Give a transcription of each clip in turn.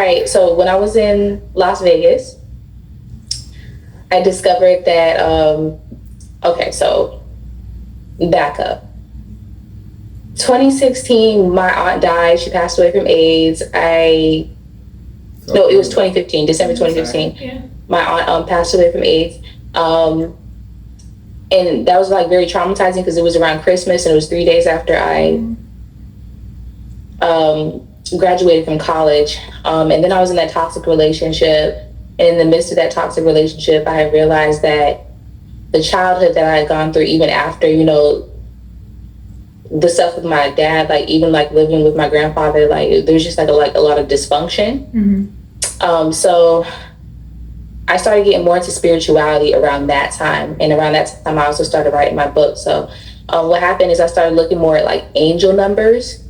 right. So when I was in Las Vegas, I discovered that, okay, so back up. 2016, my aunt died. She passed away from AIDS. No, it was 2015, December 2015. Yeah. My aunt passed away from AIDS. And that was like very traumatizing because it was around Christmas and it was 3 days after I graduated from college. And then I was in that toxic relationship. And in the midst of that toxic relationship, I had realized that the childhood that I had gone through, even after, you know, the stuff with my dad, like even like living with my grandfather, like there's just like a lot of dysfunction. Mm-hmm. So I started getting more into spirituality around that time. And around that time, I also started writing my book. So what happened is I started looking more at like angel numbers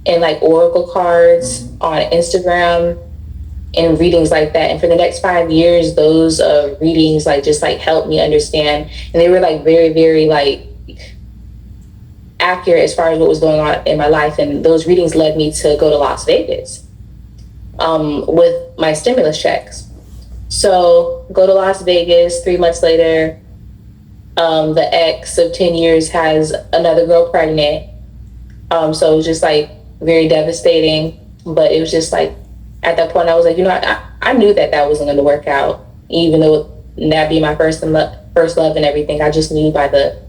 and like oracle cards on Instagram and readings like that. And for the next 5 years, those readings like just like helped me understand. And they were like very, very like accurate as far as what was going on in my life. And those readings led me to go to Las Vegas with my stimulus checks. So go to Las Vegas, 3 months later, the ex of 10 years has another girl pregnant. So it was just like very devastating, but it was just like, at that point I was like, you know, I knew that wasn't going to work out, even though that being my first love and everything. I just knew by the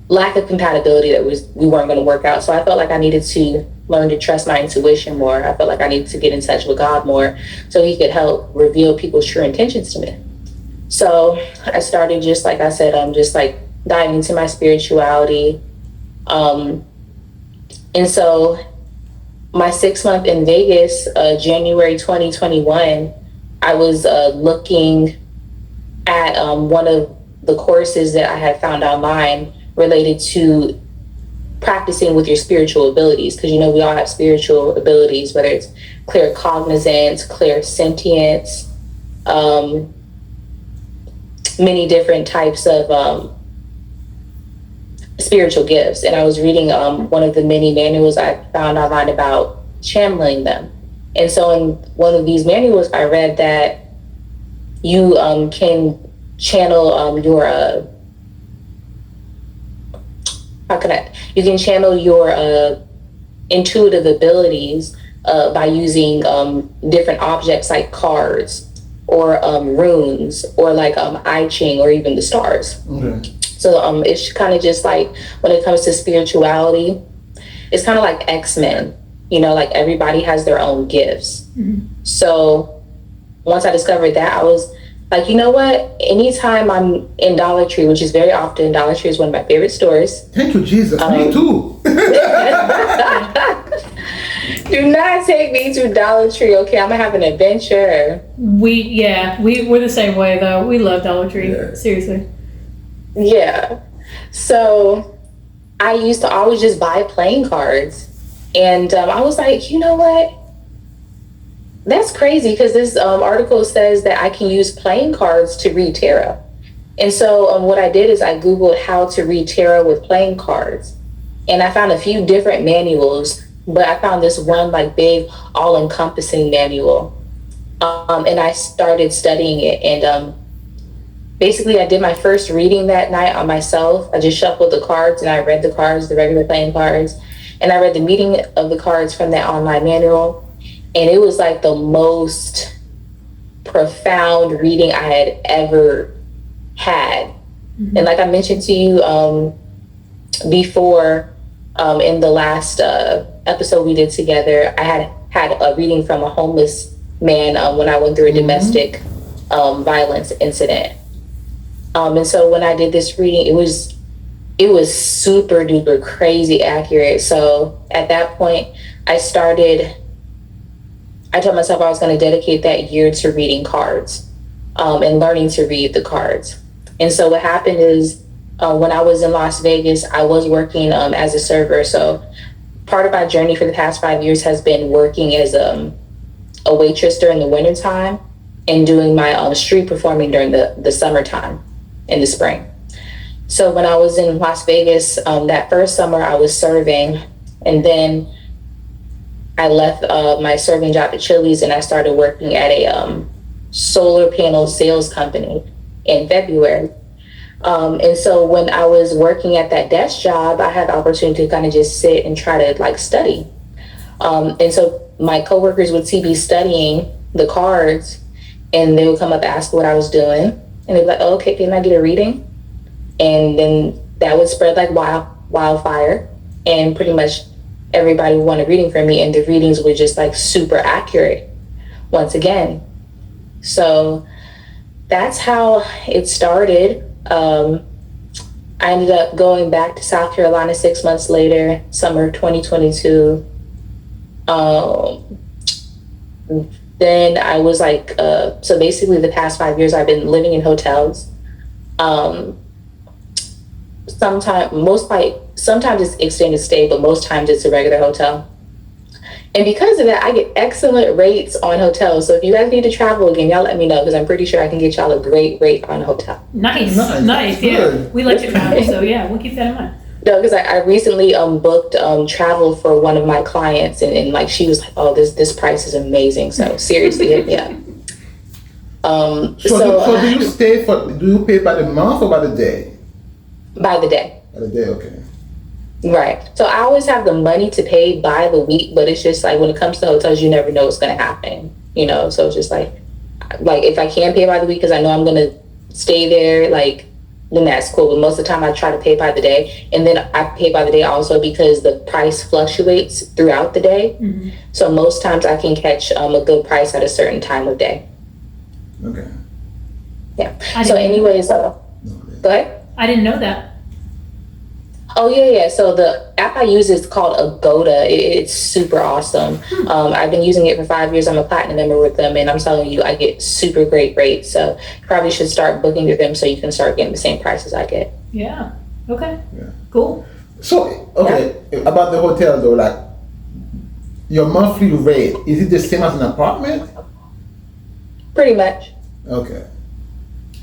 lack of compatibility that we weren't going to work out. So I felt like I needed to learn to trust my intuition more. I felt like I needed to get in touch with God more so he could help reveal people's true intentions to me. So I started, just like I said, just like diving into my spirituality. And so my 6 month in Vegas, January 2021, I was looking at one of the courses that I had found online related to practicing with your spiritual abilities, because you know we all have spiritual abilities, whether it's claircognizance, clairsentience, many different types of spiritual gifts. And I was reading one of the many manuals I found online about channeling them. And so in one of these manuals, I read that you can channel your you can channel your intuitive abilities by using different objects like cards or runes or like I Ching or even the stars. Okay. So it's kind of just like when it comes to spirituality, it's kind of like X-Men, you know, like everybody has their own gifts. Mm-hmm. So once I discovered that, I was like, you know what? Anytime I'm in Dollar Tree, which is very often, Dollar Tree is one of my favorite stores. Thank you, Jesus. Me too. Do not take me to Dollar Tree, okay? I'm gonna have an adventure. We're the same way though. We love Dollar Tree. Yeah. Seriously. Yeah. So I used to always just buy playing cards. And I was like, you know what? That's crazy, because this article says that I can use playing cards to read tarot. And so what I did is I Googled how to read tarot with playing cards. And I found a few different manuals, but I found this one like big all-encompassing manual. And I started studying it. And basically I did my first reading that night on myself. I just shuffled the cards and I read the cards, the regular playing cards. And I read the meaning of the cards from that online manual. And it was like the most profound reading I had ever had. Mm-hmm. And like I mentioned to you before, in the last episode we did together, I had a reading from a homeless man when I went through a domestic violence incident. And so when I did this reading, it was super duper crazy accurate. So at that point, I told myself I was going to dedicate that year to reading cards and learning to read the cards. And so what happened is when I was in Las Vegas, I was working as a server. So part of my journey for the past 5 years has been working as a waitress during the wintertime and doing my street performing during the summertime in the spring. So when I was in Las Vegas, that first summer I was serving, and then I left my serving job at Chili's and I started working at a solar panel sales company in February. And so when I was working at that desk job, I had the opportunity to kind of just sit and try to like study. And so my coworkers would see me studying the cards and they would come up and ask what I was doing. And they'd be like, oh, okay, can I get a reading? And then that would spread like wildfire. And pretty much everybody would want a reading from me. And the readings were just like super accurate once again. So that's how it started. I ended up going back to South Carolina 6 months later, summer 2022. Then I was like, so basically the past 5 years I've been living in hotels. Sometimes it's extended stay, but most times it's a regular hotel. And because of that, I get excellent rates on hotels. So if you guys need to travel again, y'all let me know because I'm pretty sure I can get y'all a great rate on a hotel. Nice. Yeah, we like to travel, so yeah, we'll keep that in mind. No, because I recently booked travel for one of my clients, and like she was like, "Oh, this price is amazing." So seriously, yeah. So do you pay by the month or by the day? By the day. By the day, okay. Right. So I always have the money to pay by the week, but it's just like when it comes to hotels, you never know what's going to happen, you know? So it's just like if I can pay by the week because I know I'm going to stay there, like, then that's cool. But most of the time I try to pay by the day. And then I pay by the day also because the price fluctuates throughout the day. Mm-hmm. So most times I can catch a good price at a certain time of day. Okay. Yeah. So anyways, go ahead. I didn't know that. Oh, yeah. So the app I use is called Agoda. It's super awesome. I've been using it for 5 years. I'm a platinum member with them, and I'm telling you, I get super great rates. So you probably should start booking with them so you can start getting the same prices I get. Yeah. Okay. Yeah. Cool. So, about the hotel though, like your monthly rate, is it the same as an apartment? Pretty much. Okay.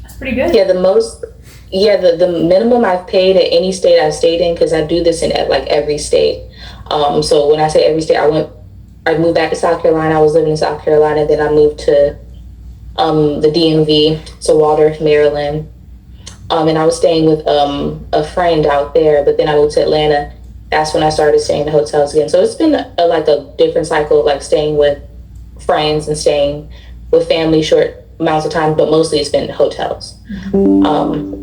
That's pretty good. Yeah, the minimum I've paid at any state I stayed in, because I do this in like every state. So when I say every state, I moved back to South Carolina. I was living in South Carolina. Then I moved to the DMV, so Waldorf, Maryland. And I was staying with a friend out there, but then I moved to Atlanta. That's when I started staying in hotels again. So it's been a different cycle of like staying with friends and staying with family short amounts of time, but mostly it's been hotels. Mm-hmm.